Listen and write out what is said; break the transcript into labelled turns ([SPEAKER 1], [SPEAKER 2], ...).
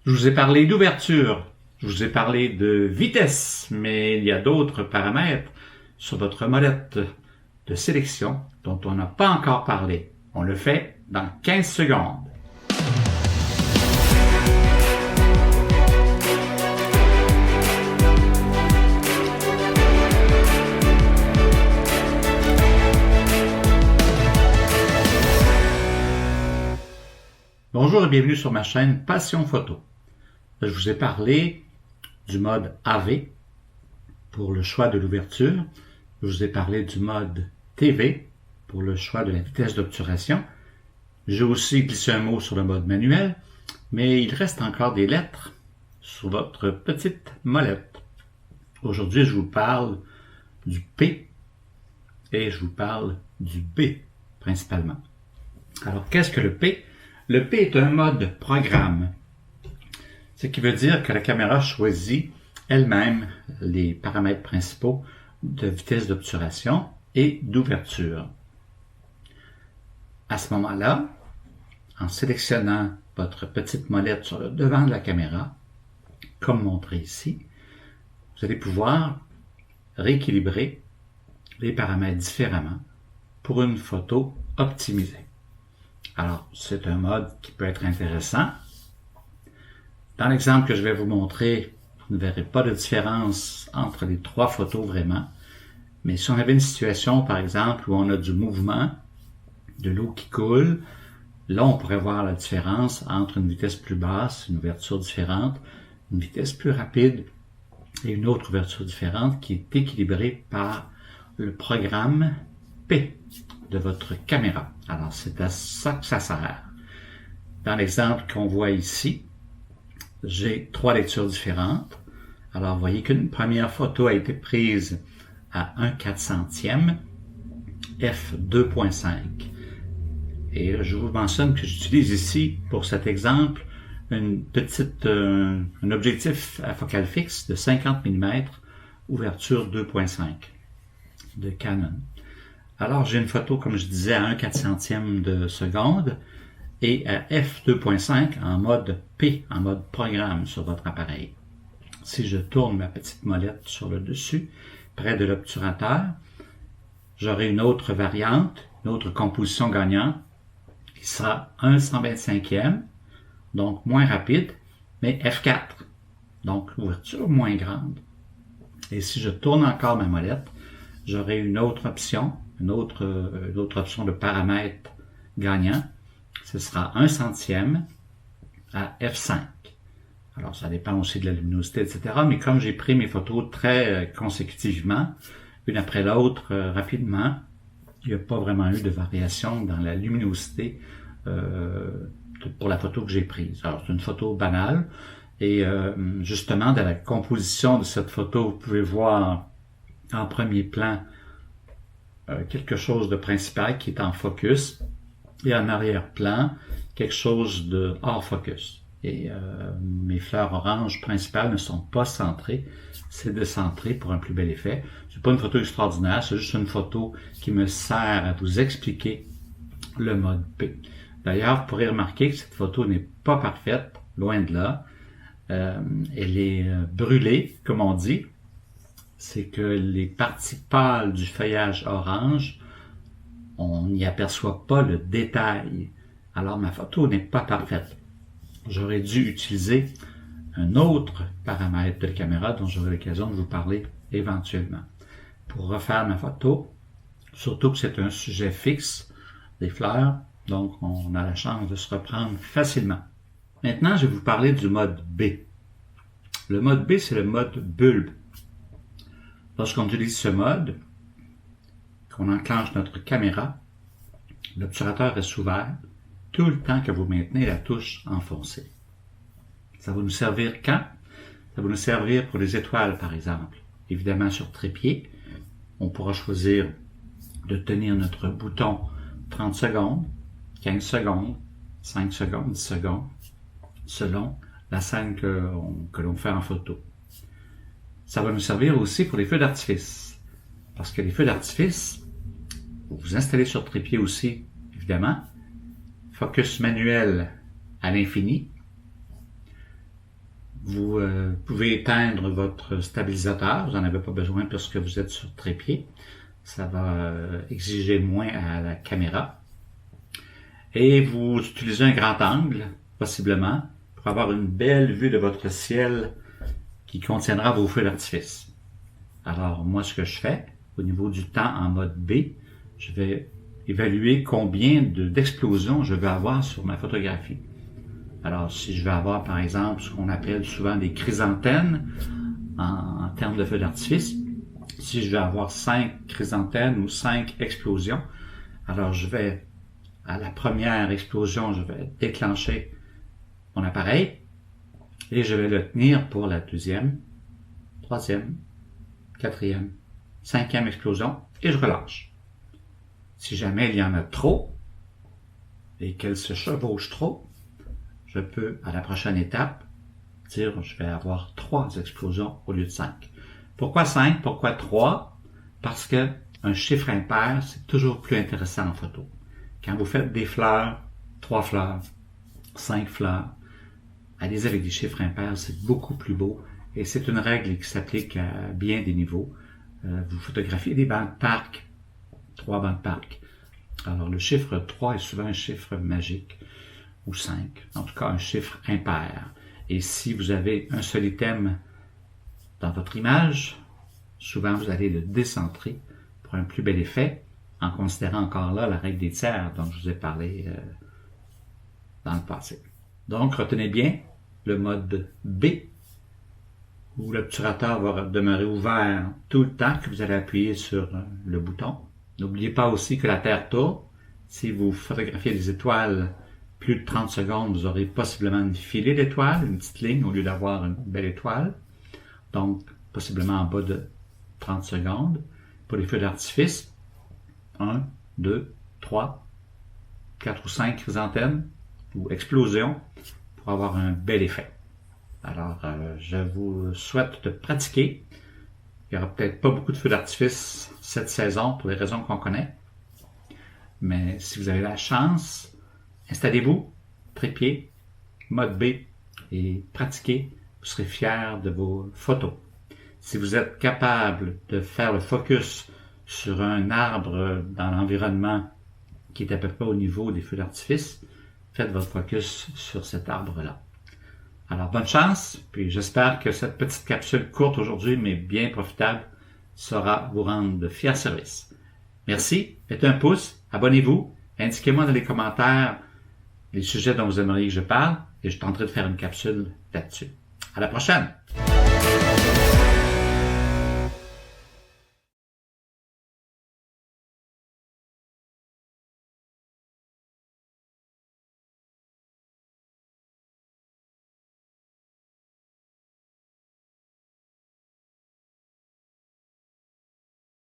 [SPEAKER 1] Je vous ai parlé d'ouverture, je vous ai parlé de vitesse, mais il y a d'autres paramètres sur votre molette de sélection dont on n'a pas encore parlé. On le fait dans 15 secondes. Bonjour et bienvenue sur ma chaîne Passion Photo. Je vous ai parlé du mode AV pour le choix de l'ouverture. Je vous ai parlé du mode TV pour le choix de la vitesse d'obturation. J'ai aussi glissé un mot sur le mode manuel, mais il reste encore des lettres sur votre petite molette. Aujourd'hui, je vous parle du P et je vous parle du B principalement. Alors, qu'est-ce que le P? Le P est un mode programme, ce qui veut dire que la caméra choisit elle-même les paramètres principaux de vitesse d'obturation et d'ouverture. À ce moment-là, en sélectionnant votre petite molette sur le devant de la caméra, comme montré ici, vous allez pouvoir rééquilibrer les paramètres différemment pour une photo optimisée. Alors, c'est un mode qui peut être intéressant. Dans l'exemple que je vais vous montrer, vous ne verrez pas de différence entre les trois photos vraiment. Mais si on avait une situation, par exemple, où on a du mouvement, de l'eau qui coule, là, on pourrait voir la différence entre une vitesse plus basse, une ouverture différente, une vitesse plus rapide et une autre ouverture différente qui est équilibrée par le programme P de votre caméra. Alors, c'est à ça que ça sert. Dans l'exemple qu'on voit ici, j'ai trois lectures différentes. Alors, vous voyez qu'une première photo a été prise à 1/400e, f2.5. Et je vous mentionne que j'utilise ici, pour cet exemple, un objectif à focale fixe de 50 mm, ouverture 2.5 de Canon. Alors, j'ai une photo, comme je disais, à 1/400e de seconde et à f2.5 en mode P, en mode programme sur votre appareil. Si je tourne ma petite molette sur le dessus, près de l'obturateur, j'aurai une autre variante, une autre composition gagnante, qui sera 1/125e, donc moins rapide, mais f4, donc ouverture moins grande. Et si je tourne encore ma molette, j'aurai une autre option, une autre option de paramètre gagnant. Ce sera 1/100e à f5. Alors, ça dépend aussi de la luminosité, etc. Mais comme j'ai pris mes photos très consécutivement, une après l'autre, rapidement, il n'y a pas vraiment eu de variation dans la luminosité pour la photo que j'ai prise. Alors, c'est une photo banale. Et justement, dans la composition de cette photo, vous pouvez voir en premier plan quelque chose de principal qui est en focus et en arrière-plan quelque chose de hors focus. Et mes fleurs oranges principales ne sont pas centrées, c'est décentré pour un plus bel effet. C'est pas une photo extraordinaire, c'est juste une photo qui me sert à vous expliquer le mode P. D'ailleurs, vous pourrez remarquer que cette photo n'est pas parfaite, loin de là. Elle est brûlée, comme on dit. C'est que les parties pâles du feuillage orange, on n'y aperçoit pas le détail. Alors, ma photo n'est pas parfaite. J'aurais dû utiliser un autre paramètre de la caméra dont j'aurai l'occasion de vous parler éventuellement. Pour refaire ma photo, surtout que c'est un sujet fixe, des fleurs, donc on a la chance de se reprendre facilement. Maintenant, je vais vous parler du mode B. Le mode B, c'est le mode bulbe. Lorsqu'on utilise ce mode, qu'on enclenche notre caméra, l'obturateur reste ouvert tout le temps que vous maintenez la touche enfoncée. Ça va nous servir quand? Ça va nous servir pour les étoiles, par exemple. Évidemment, sur trépied, on pourra choisir de tenir notre bouton 30 secondes, 15 secondes, 5 secondes, 10 secondes, selon la scène que l'on fait en photo. Ça va nous servir aussi pour les feux d'artifice. Parce que les feux d'artifice, vous installez sur trépied aussi, évidemment, focus manuel à l'infini. Vous pouvez éteindre votre stabilisateur, vous n'en avez pas besoin puisque vous êtes sur trépied. Ça va exiger moins à la caméra. Et vous utilisez un grand angle, possiblement, pour avoir une belle vue de votre ciel qui contiendra vos feux d'artifice. Alors, moi, ce que je fais, au niveau du temps en mode B, je vais évaluer combien d'explosions je vais avoir sur ma photographie. Alors, si je vais avoir, par exemple, ce qu'on appelle souvent des chrysanthèmes en termes de feux d'artifice, si je vais avoir 5 chrysanthèmes ou 5 explosions, alors je vais, à la première explosion, je vais déclencher mon appareil et je vais le tenir pour la deuxième, troisième, quatrième, cinquième explosion et je relâche. Si jamais il y en a trop et qu'elle se chevauche trop, je peux, à la prochaine étape, dire je vais avoir 3 explosions au lieu de 5. Pourquoi 5? Pourquoi 3? Parce que un chiffre impair, c'est toujours plus intéressant en photo. Quand vous faites des fleurs, 3 fleurs, 5 fleurs, allez-y avec des chiffres impairs, c'est beaucoup plus beau. Et c'est une règle qui s'applique à bien des niveaux. Vous photographiez des bancs de parc, 3 bancs de parc. Alors le chiffre 3 est souvent un chiffre magique. Ou 5, en tout cas un chiffre impair. Et si vous avez un seul item dans votre image, souvent vous allez le décentrer pour un plus bel effet, en considérant encore là la règle des tiers dont je vous ai parlé dans le passé. Donc retenez bien le mode B, où l'obturateur va demeurer ouvert tout le temps que vous allez appuyer sur le bouton. N'oubliez pas aussi que la Terre tourne. Si vous photographiez des étoiles plus de 30 secondes, vous aurez possiblement une filée d'étoiles, une petite ligne au lieu d'avoir une belle étoile. Donc, possiblement en bas de 30 secondes. Pour les feux d'artifice, 1, 2, 3, 4 ou 5 chrysanthèmes ou explosions pour avoir un bel effet. Alors, je vous souhaite de pratiquer. Il n'y aura peut-être pas beaucoup de feux d'artifice cette saison pour les raisons qu'on connaît. Mais si vous avez la chance, installez-vous, trépied, mode B et pratiquez. Vous serez fiers de vos photos. Si vous êtes capable de faire le focus sur un arbre dans l'environnement qui est à peu près au niveau des feux d'artifice, faites votre focus sur cet arbre-là. Alors, bonne chance, puis j'espère que cette petite capsule courte aujourd'hui, mais bien profitable, saura vous rendre de fiers services. Merci, mettez un pouce, abonnez-vous, indiquez-moi dans les commentaires les sujets dont vous aimeriez que je parle, et je tenterai de faire une capsule là-dessus. À la prochaine!